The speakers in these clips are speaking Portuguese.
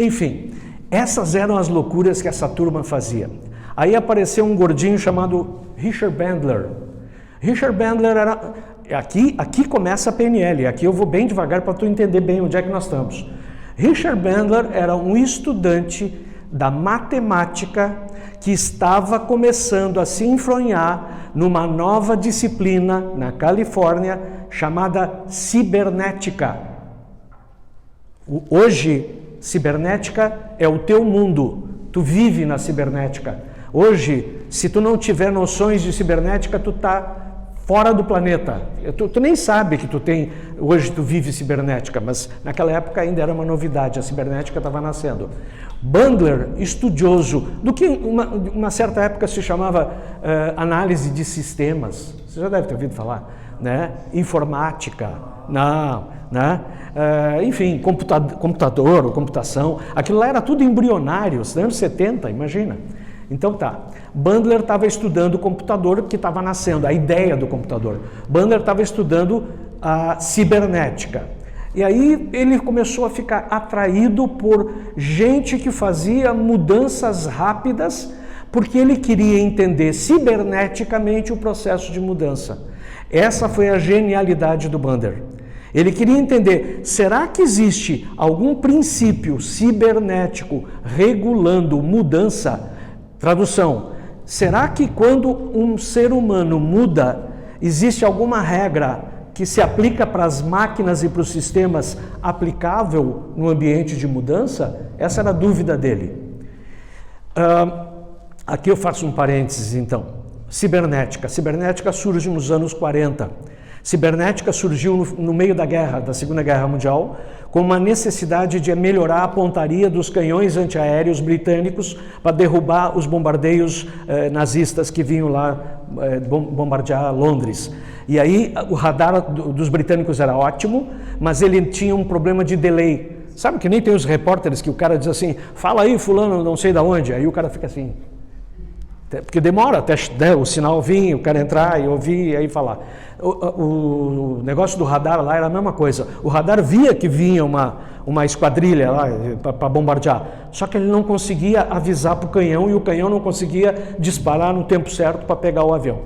Enfim, essas eram as loucuras que essa turma fazia. Aí apareceu um gordinho chamado Richard Bandler. Richard Bandler era... Aqui começa a PNL, aqui eu vou bem devagar para tu entender bem onde é que nós estamos. Richard Bandler era um estudante da matemática que estava começando a se enfronhar numa nova disciplina na Califórnia chamada cibernética. Hoje, cibernética é o teu mundo, tu vive na cibernética. Hoje, se tu não tiver noções de cibernética, tu está fora do planeta. Tu nem sabe que hoje tu vive cibernética, mas naquela época ainda era uma novidade, a cibernética estava nascendo. Bandler, estudioso do que uma certa época se chamava análise de sistemas, você já deve ter ouvido falar, né? Informática, não, né? Enfim, computador ou computação, aquilo lá era tudo embrionário, nos anos 70, imagina. Então tá, Bandler estava estudando o computador que estava nascendo, a ideia do computador. Bandler estava estudando a cibernética. E aí ele começou a ficar atraído por gente que fazia mudanças rápidas, porque ele queria entender ciberneticamente o processo de mudança. Essa foi a genialidade do Bandler. Ele queria entender, será que existe algum princípio cibernético regulando mudança? Tradução, será que quando um ser humano muda, existe alguma regra que se aplica para as máquinas e para os sistemas aplicável no ambiente de mudança? Essa era a dúvida dele. Aqui eu faço um parênteses então. Cibernética. Cibernética surge nos anos 40. Cibernética surgiu no meio da Segunda Guerra Mundial, com uma necessidade de melhorar a pontaria dos canhões antiaéreos britânicos para derrubar os bombardeios nazistas que vinham lá bombardear Londres. E aí o radar dos britânicos era ótimo, mas ele tinha um problema de delay. Sabe que nem tem os repórteres que o cara diz assim, fala aí fulano, não sei de onde, aí o cara fica assim... Porque demora até o sinal vir, o cara entrar e ouvir e aí falar. O negócio do radar lá era a mesma coisa. O radar via que vinha uma esquadrilha lá para bombardear, só que ele não conseguia avisar para o canhão e o canhão não conseguia disparar no tempo certo para pegar o avião.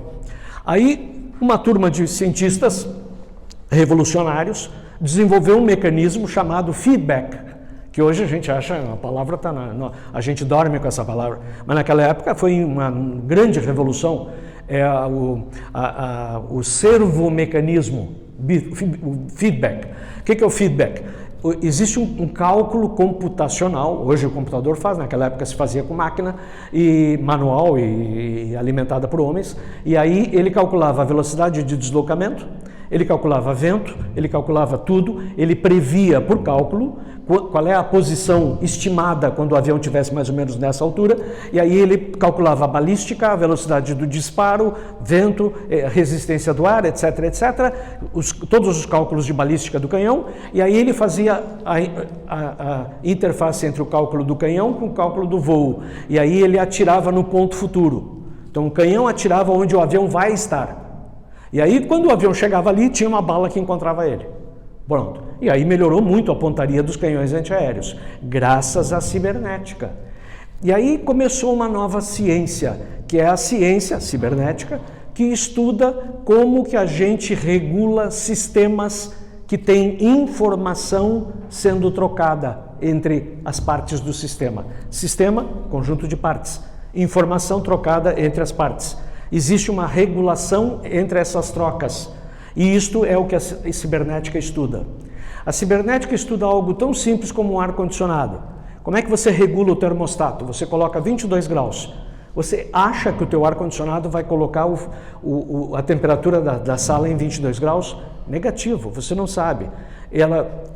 Aí uma turma de cientistas revolucionários desenvolveu um mecanismo chamado feedback, que hoje a gente acha, a palavra está a gente dorme com essa palavra, mas naquela época foi uma grande revolução, o servomecanismo, o feedback. O que é o feedback? Existe um cálculo computacional, hoje o computador faz, naquela época se fazia com máquina, e manual e alimentada por homens, e aí ele calculava a velocidade de deslocamento, ele calculava vento, ele calculava tudo, ele previa por cálculo qual é a posição estimada quando o avião estivesse mais ou menos nessa altura, e aí ele calculava a balística, a velocidade do disparo, vento, resistência do ar, etc, etc, todos os cálculos de balística do canhão, e aí ele fazia a interface entre o cálculo do canhão com o cálculo do voo, e aí ele atirava no ponto futuro. Então o canhão atirava onde o avião vai estar. E aí, quando o avião chegava ali, tinha uma bala que encontrava ele. Pronto. E aí melhorou muito a pontaria dos canhões antiaéreos, graças à cibernética. E aí começou uma nova ciência, que é a ciência cibernética, que estuda como que a gente regula sistemas que têm informação sendo trocada entre as partes do sistema. Sistema, conjunto de partes. Informação trocada entre as partes. Existe uma regulação entre essas trocas, e isto é o que a cibernética estuda. A cibernética estuda algo tão simples como um ar-condicionado. Como é que você regula o termostato? Você coloca 22 graus. Você acha que o teu ar-condicionado vai colocar a temperatura da sala em 22 graus? Negativo, você não sabe.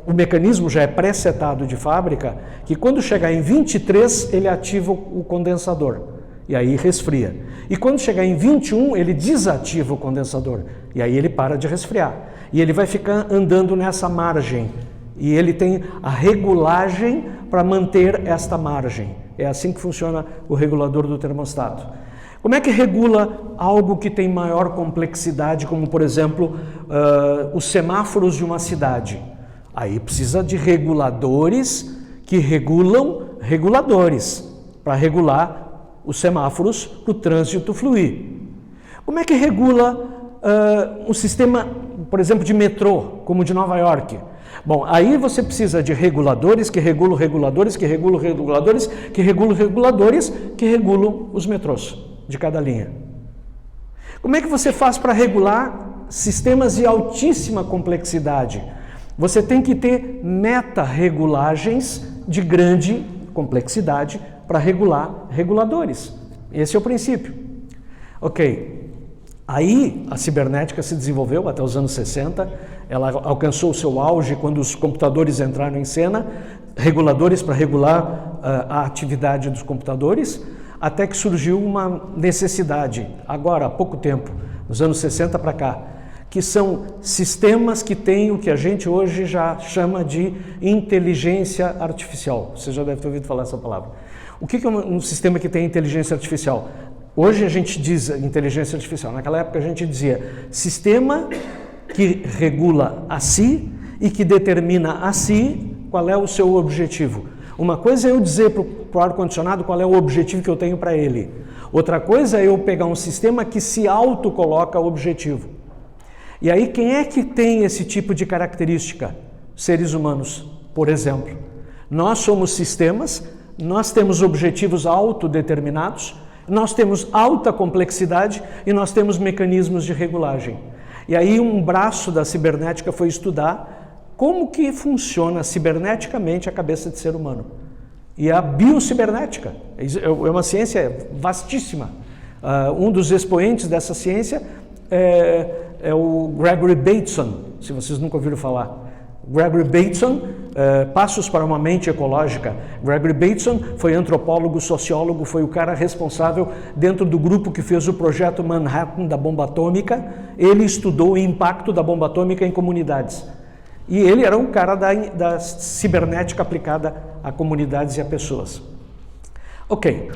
O mecanismo já é pré-setado de fábrica, que quando chegar em 23, ele ativa o condensador. E aí resfria. E quando chegar em 21, ele desativa o condensador. E aí ele para de resfriar. E ele vai ficar andando nessa margem. E ele tem a regulagem para manter esta margem. É assim que funciona o regulador do termostato. Como é que regula algo que tem maior complexidade, como por exemplo, os semáforos de uma cidade? Aí precisa de reguladores que regulam reguladores, para regular os semáforos para o trânsito fluir. Como é que regula um sistema, por exemplo, de metrô, como o de Nova York? Bom, aí você precisa de reguladores que regulam reguladores, que regulam reguladores, que regulam reguladores, que regulam os metrôs de cada linha. Como é que você faz para regular sistemas de altíssima complexidade? Você tem que ter meta-regulagens de grande complexidade para regular reguladores. Esse é o princípio. Ok. Aí a cibernética se desenvolveu até os anos 60, ela alcançou o seu auge quando os computadores entraram em cena, reguladores para regular a atividade dos computadores, até que surgiu uma necessidade, agora há pouco tempo, nos anos 60 para cá, que são sistemas que têm o que a gente hoje já chama de inteligência artificial. Você já deve ter ouvido falar essa palavra. O que é um sistema que tem inteligência artificial? Hoje a gente diz inteligência artificial, naquela época a gente dizia sistema que regula a si e que determina a si qual é o seu objetivo. Uma coisa é eu dizer para o ar-condicionado qual é o objetivo que eu tenho para ele. Outra coisa é eu pegar um sistema que se auto-coloca o objetivo. E aí quem é que tem esse tipo de característica? Seres humanos, por exemplo. Nós somos sistemas, nós temos objetivos autodeterminados, nós temos alta complexidade e nós temos mecanismos de regulagem. E aí um braço da cibernética foi estudar como que funciona ciberneticamente a cabeça de ser humano. E a biocibernética é uma ciência vastíssima. Um dos expoentes dessa ciência é o Gregory Bateson, se vocês nunca ouviram falar. Gregory Bateson, Passos para uma Mente Ecológica. Gregory Bateson foi antropólogo, sociólogo, foi o cara responsável dentro do grupo que fez o projeto Manhattan da bomba atômica. Ele estudou o impacto da bomba atômica em comunidades. E ele era um cara da cibernética aplicada a comunidades e a pessoas. Ok.